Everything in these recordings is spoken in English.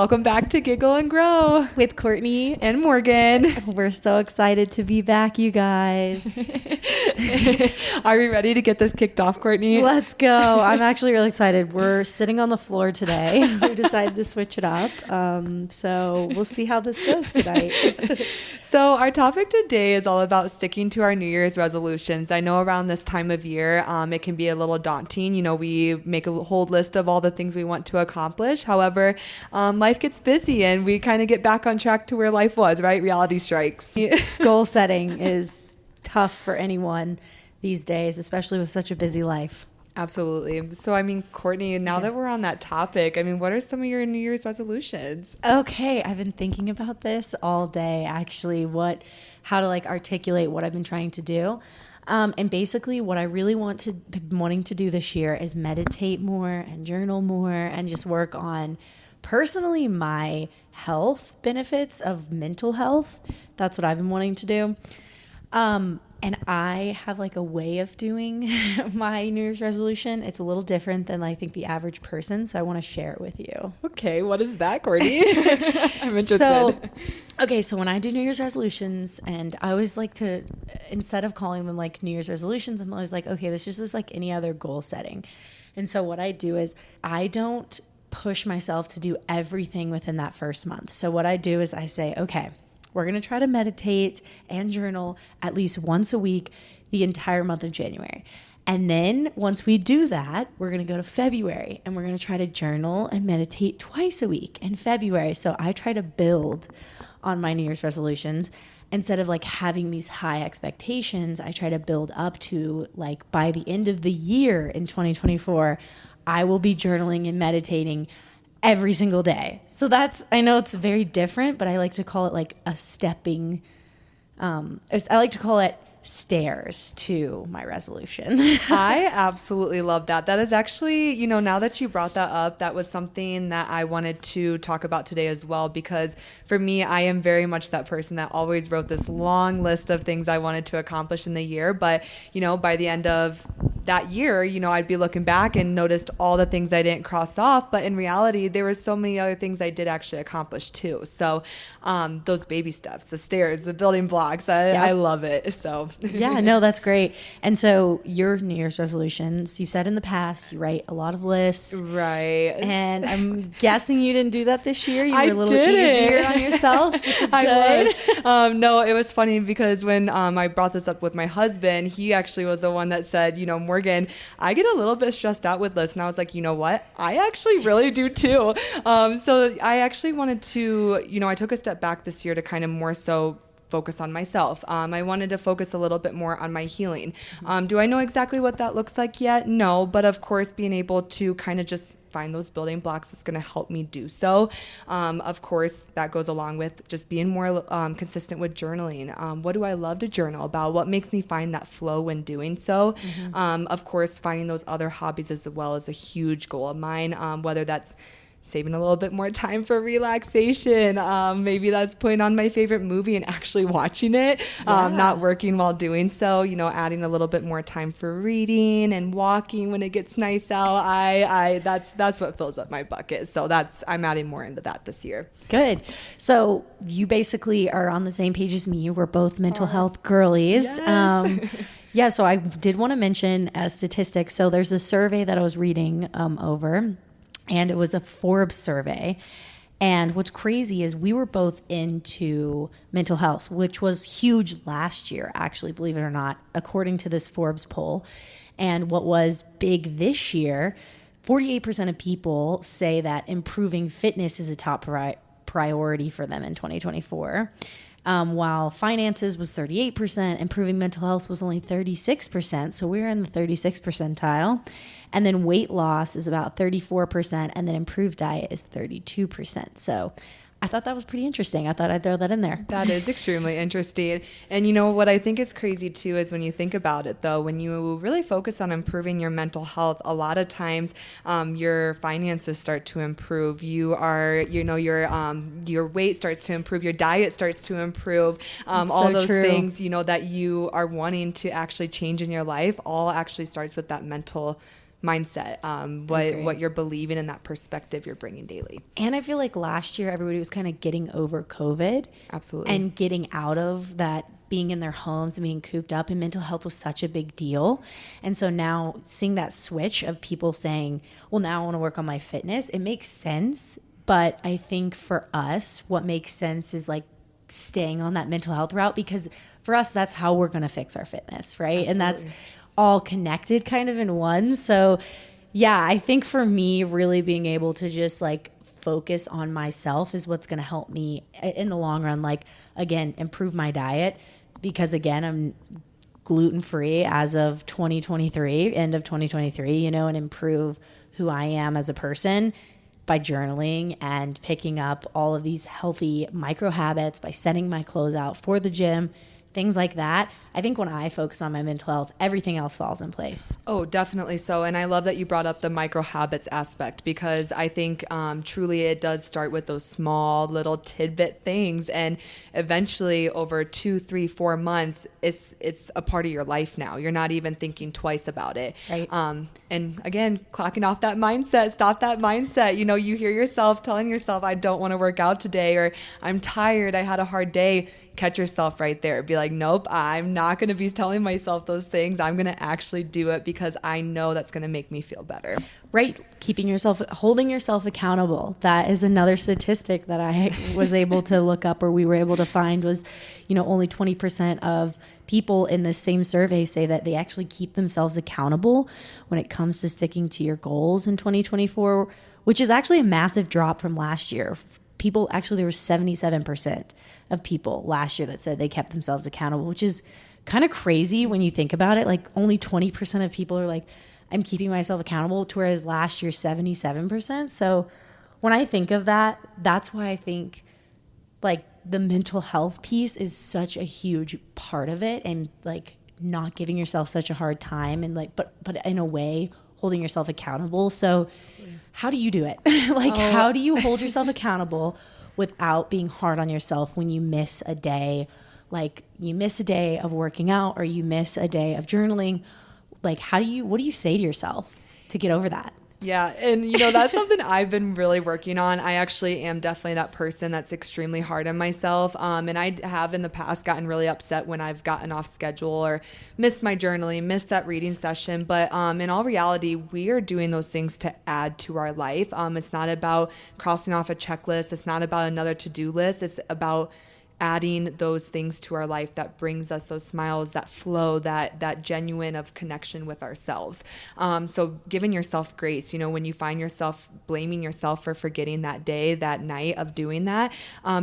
Welcome back to Giggle and Grow with Courtney and Morgan. We're so excited to be back, you guys. Are we ready to get this kicked off, Courtney? Let's go. I'm actually really excited. We're sitting on the floor today. We decided to switch it up. So we'll see how this goes tonight. So our topic today is all about sticking to our New Year's resolutions. I know around this time of year, it can be a little daunting. You know, we make a whole list of all the things we want to accomplish. However, life gets busy and we kind of get back on track to where life was, right? Reality strikes. Goal setting is tough for anyone these days, especially with such a busy life. Absolutely. So, I mean, Courtney, now that we're on that topic, I mean, what are some of your New Year's resolutions? Okay. I've been thinking about this all day, actually, how to articulate what I've been trying to do. And basically what I really wanting to do this year is meditate more and journal more and just work on personally my health benefits of mental health. That's what I've been wanting to do. And I have a way of doing my New Year's resolution. It's a little different than I think the average person. So I want to share it with you. Okay. What is that, Courtney? I'm interested. So when I do New Year's resolutions, and I always like to, instead of calling them New Year's resolutions, I'm always okay, this is just like any other goal setting. And so what I do is I don't push myself to do everything within that first month. So what I do is I say, okay, we're going to try to meditate and journal at least once a week the entire month of January. And then once we do that, we're going to go to February and we're going to try to journal and meditate twice a week in February. So I try to build on my New Year's resolutions. Instead of having these high expectations, I try to build up to by the end of the year in 2024, I will be journaling and meditating every single day. So I know it's very different, but I like to call it a stepping, I like to call it stairs to my resolution. I absolutely love that. That is actually, now that you brought that up, that was something that I wanted to talk about today as well, because for me, I am very much that person that always wrote this long list of things I wanted to accomplish in the year. But, by the end of that year, I'd be looking back and noticed all the things I didn't cross off. But in reality, there were so many other things I did actually accomplish too. So those baby steps, the stairs, the building blocks, I love it. So yeah, no, that's great. And so your New Year's resolutions, you said in the past, you write a lot of lists. Right. And I'm guessing you didn't do that this year. You were a little easier on yourself, which is good. No, it was funny because when I brought this up with my husband, he actually was the one that said, Morgan, I get a little bit stressed out with lists. And I was like, you know what? I actually really do too. So I actually wanted to, I took a step back this year to kind of more so focus on myself. I wanted to focus a little bit more on my healing. Do I know exactly what that looks like yet? No, but of course, being able to kind of just find those building blocks that's going to help me do so. Of course, that goes along with just being more consistent with journaling. What do I love to journal about? What makes me find that flow when doing so? Of course, finding those other hobbies as well is a huge goal of mine, whether that's saving a little bit more time for relaxation. Maybe that's putting on my favorite movie and actually watching it, not working while doing so, adding a little bit more time for reading and walking when it gets nice out. That's what fills up my bucket. So I'm adding more into that this year. Good. So you basically are on the same page as me. We're both mental health girlies. Yes. So I did want to mention a statistic. So there's a survey that I was reading over, and it was a Forbes survey. And what's crazy is we were both into mental health, which was huge last year, actually, believe it or not, according to this Forbes poll. And what was big this year, 48% of people say that improving fitness is a top priority for them in 2024. While finances was 38%, improving mental health was only 36%. So we're in the 36th percentile. And then weight loss is about 34%. And then improved diet is 32%. So I thought that was pretty interesting. I thought I'd throw that in there. That is extremely interesting. And what I think is crazy too is when you think about it though, when you really focus on improving your mental health, a lot of times your finances start to improve. Your weight starts to improve, your diet starts to improve. All those things, that you are wanting to actually change in your life all actually starts with that mental mindset, what you're believing and that perspective you're bringing daily. And I feel like last year everybody was kind of getting over COVID. Absolutely. And getting out of that, being in their homes and being cooped up, and mental health was such a big deal. And so now seeing that switch of people saying, well, now I want to work on my fitness, it makes sense. But I think for us, what makes sense is like staying on that mental health route, because for us, that's how we're going to fix our fitness, right? Absolutely. And that's all connected kind of in one. So yeah, I think for me, really being able to just like focus on myself is what's going to help me in the long run. Like, again, improve my diet, because again, I'm gluten-free as of 2023, end of 2023, you know, and improve who I am as a person by journaling and picking up all of these healthy micro habits, by setting my clothes out for the gym, things like that. I think when I focus on my mental health, everything else falls in place. Oh, definitely so. And I love that you brought up the micro habits aspect, because I think truly it does start with those small little tidbit things. And eventually over 2, 3, 4 months, it's a part of your life now. You're not even thinking twice about it. Right. And again, clocking off that mindset, stop that mindset. You know, you hear yourself telling yourself, I don't want to work out today, or I'm tired, I had a hard day. Catch yourself right there. Be like, nope, I'm not going to be telling myself those things. I'm going to actually do it, because I know that's going to make me feel better. Right. Holding yourself accountable. That is another statistic that I was able to look up, or we were able to find, was, you know, only 20% of people in this same survey say that they actually keep themselves accountable when it comes to sticking to your goals in 2024, which is actually a massive drop from last year. There was 77% of people last year that said they kept themselves accountable, which is kind of crazy when you think about it. Like, only 20% of people are like, I'm keeping myself accountable, whereas last year 77%. So when I think of that, that's why I think like the mental health piece is such a huge part of it, and like not giving yourself such a hard time, and like but in a way holding yourself accountable. So how do you do it? How do you hold yourself accountable without being hard on yourself when you miss a day? Like, you miss a day of working out, or you miss a day of journaling. Like, what do you say to yourself to get over that? Yeah. And, you know, that's something I've been really working on. I actually am definitely that person that's extremely hard on myself. And I have in the past gotten really upset when I've gotten off schedule or missed my journaling, missed that reading session. But in all reality, we are doing those things to add to our life. It's not about crossing off a checklist. It's not about another to-do list. It's about adding those things to our life that brings us those smiles, that flow, that genuine of connection with ourselves. So giving yourself grace, you know, when you find yourself blaming yourself for forgetting that day, that night of doing that,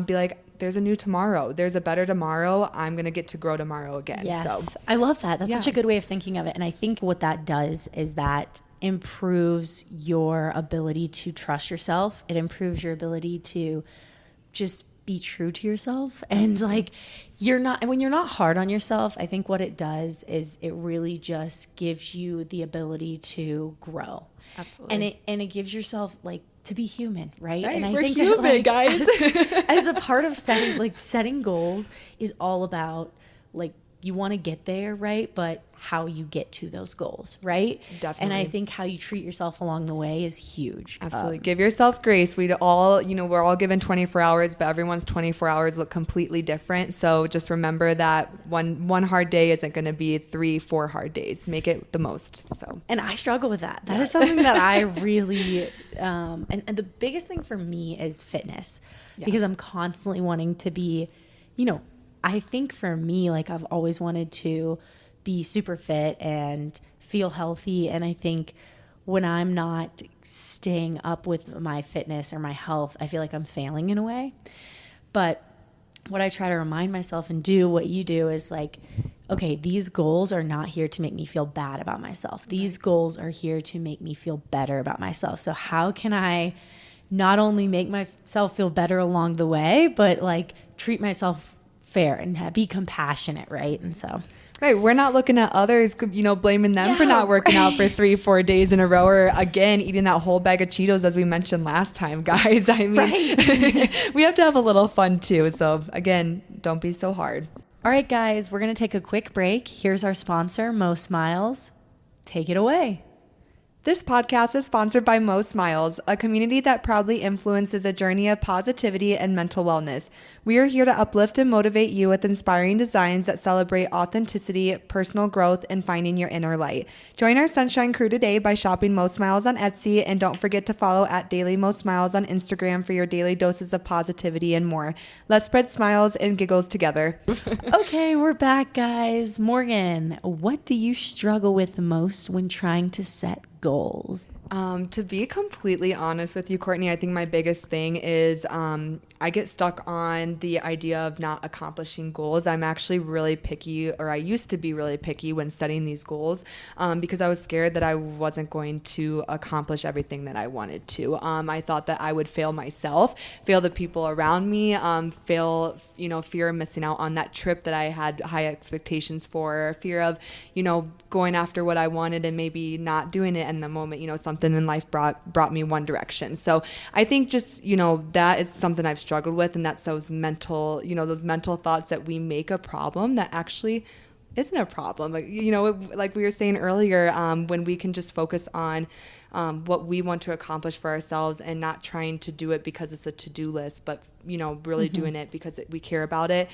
be like, there's a new tomorrow. There's a better tomorrow. I'm going to get to grow tomorrow again. Yes. So I love that. That's such a good way of thinking of it. And I think what that does is that improves your ability to trust yourself. It improves your ability to just be true to yourself. And like, when you're not hard on yourself, I think what it does is it really just gives you the ability to grow. Absolutely. And it gives yourself like to be human, right? And I we're think human, that, like, guys. as a part of setting goals is all about like, you want to get there, right? But how you get to those goals, right? Definitely. And I think how you treat yourself along the way is huge. Absolutely. Give yourself grace. We're all given 24 hours, but everyone's 24 hours look completely different. So just remember that one hard day isn't going to be 3, 4 hard days. Make it the most. So. And I struggle with that. That is something that I really, and the biggest thing for me is fitness, because I'm constantly wanting to be, you know, I think for me, like, I've always wanted to be super fit and feel healthy. And I think when I'm not staying up with my fitness or my health, I feel like I'm failing in a way. But what I try to remind myself and do what you do is like, okay, these goals are not here to make me feel bad about myself. These goals are here to make me feel better about myself. So how can I not only make myself feel better along the way, but like treat myself fair and be compassionate, right? And so right, we're not looking at others, you know, blaming them for not working out for 3, 4 days in a row, or again eating that whole bag of Cheetos as we mentioned last time, guys. I mean, we have to have a little fun too. So again, don't be so hard. All right, guys, we're going to take a quick break. Here's our sponsor, Mo Smiles. Take it away. This podcast is sponsored by Mo Smiles, a community that proudly influences a journey of positivity and mental wellness. We are here to uplift and motivate you with inspiring designs that celebrate authenticity, personal growth, and finding your inner light. Join our Sunshine Crew today by shopping Mo Smiles on Etsy, and don't forget to follow at Daily Mo Smiles on Instagram for your daily doses of positivity and more. Let's spread smiles and giggles together. Okay, we're back, guys. Morgan, what do you struggle with the most when trying to set goals? To be completely honest with you, Courtney, I think my biggest thing is I get stuck on the idea of not accomplishing goals. I'm actually really picky, or I used to be really picky when setting these goals because I was scared that I wasn't going to accomplish everything that I wanted to. I thought that I would fail myself, fail the people around me, fail, fear of missing out on that trip that I had high expectations for, fear of, going after what I wanted and maybe not doing it in the moment, something in life brought me one direction. So I think just, that is something I've struggled with, and that's those mental thoughts that we make a problem that actually isn't a problem. Like we were saying earlier, when we can just focus on what we want to accomplish for ourselves and not trying to do it because it's a to-do list, but, really doing it because we care about it.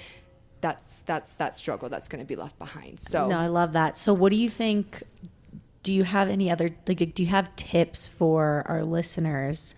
That's that struggle that's going to be left behind. So no, I love that. So what do you think? Do you have any other, do you have tips for our listeners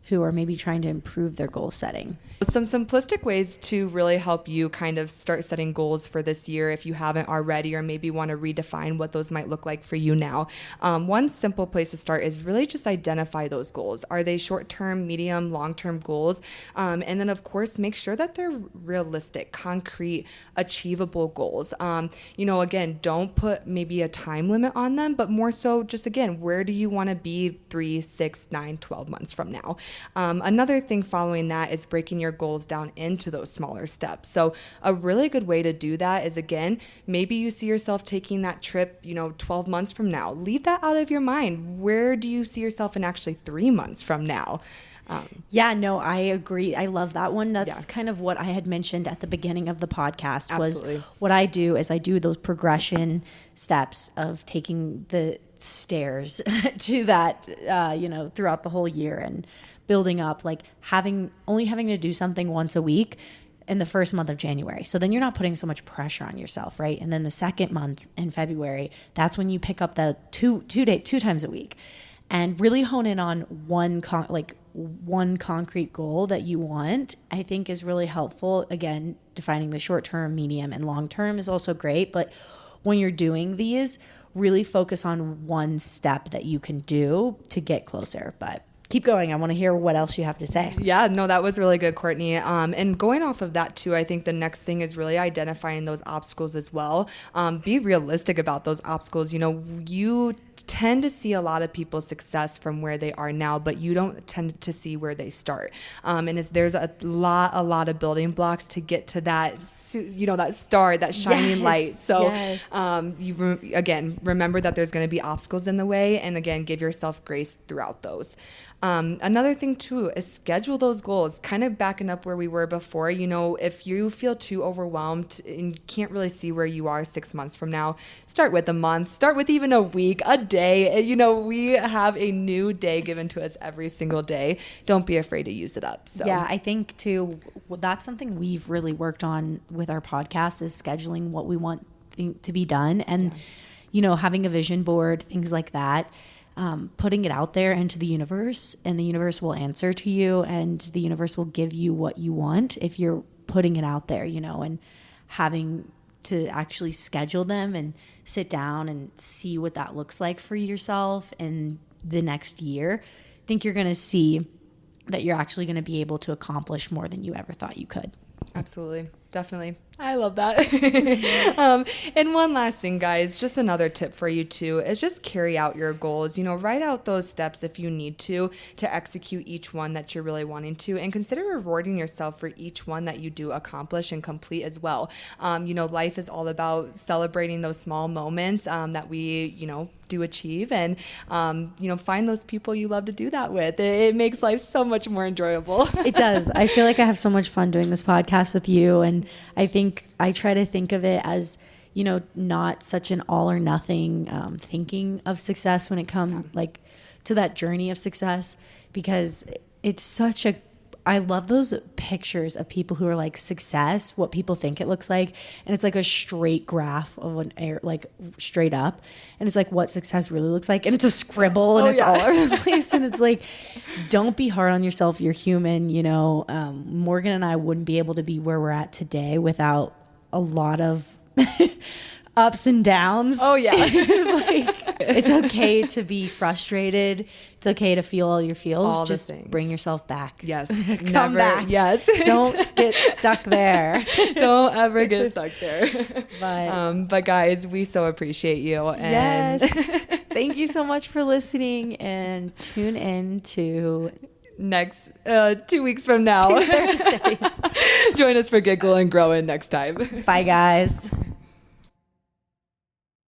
who are maybe trying to improve their goal setting? Some simplistic ways to really help you kind of start setting goals for this year if you haven't already, or maybe want to redefine what those might look like for you now. One simple place to start is really just identify those goals. Are they short-term, medium, long-term goals? And then, of course, make sure that they're realistic, concrete, achievable goals. Again, don't put maybe a time limit on them, but more so just, again, where do you want to be 3, 6, 9, 12 months from now? Another thing following that is breaking your goals down into those smaller steps. So a really good way to do that is, again, maybe you see yourself taking that trip, 12 months from now. Leave that out of your mind. Where do you see yourself in actually 3 months from now? I agree. I love that one. That's kind of what I had mentioned at the beginning of the podcast. Absolutely. Was what I do is I do those progression steps of taking the stairs to that, throughout the whole year and building up, like only having to do something once a week in the first month of January. So then you're not putting so much pressure on yourself, right? And then the second month in February, that's when you pick up the two times a week and really hone in on one concrete goal that you want. I think is really helpful. Again, defining the short term, medium, and long term is also great. But when you're doing these, really focus on one step that you can do to get closer. But keep going. I want to hear what else you have to say. Yeah, no, that was really good, Courtney. And going off of that too, I think the next thing is really identifying those obstacles as well. Be realistic about those obstacles. You tend to see a lot of people's success from where they are now, but you don't tend to see where they start. And there's a lot of building blocks to get to that, that star, that shining light. So again, remember that there's going to be obstacles in the way, and again, give yourself grace throughout those. Another thing too is schedule those goals, kind of backing up where we were before. If you feel too overwhelmed and can't really see where you are 6 months from now, start with a month, start with even a week, a day. We have a new day given to us every single day. Don't be afraid to use it up. So. Yeah, I think too, that's something we've really worked on with our podcast is scheduling what we want to be done. And, having a vision board, things like that. Putting it out there into the universe, and the universe will answer to you, and the universe will give you what you want if you're putting it out there, and having to actually schedule them and sit down and see what that looks like for yourself in the next year. I think you're going to see that you're actually going to be able to accomplish more than you ever thought you could. Absolutely. Definitely. I love that. And one last thing, guys, just another tip for you too, is just carry out your goals. Write out those steps if you need to execute each one that you're really wanting to, and consider rewarding yourself for each one that you do accomplish and complete as well. Life is all about celebrating those small moments that we, do achieve, and, find those people you love to do that with. It makes life so much more enjoyable. It does. I feel like I have so much fun doing this podcast with you, and I think I try to think of it as, not such an all or nothing thinking of success when it comes, like to that journey of success, because it's such a, I love those pictures of people who are like success, what people think it looks like. And it's like a straight graph of an air, like straight up. And it's like what success really looks like. And it's a scribble and it's all over the place. And it's like, don't be hard on yourself. You're human. You know, Morgan and I wouldn't be able to be where we're at today without a lot of ups and downs. Oh yeah. Like, it's okay to be frustrated. It's okay to feel all your feels. All just bring yourself back. Yes. Come back. Yes. Don't get stuck there. Don't ever get stuck there. But guys, we so appreciate you. And yes. Thank you so much for listening, and tune in to next 2 weeks from now. Thursdays. Join us for Giggle and Growing next time. Bye, guys.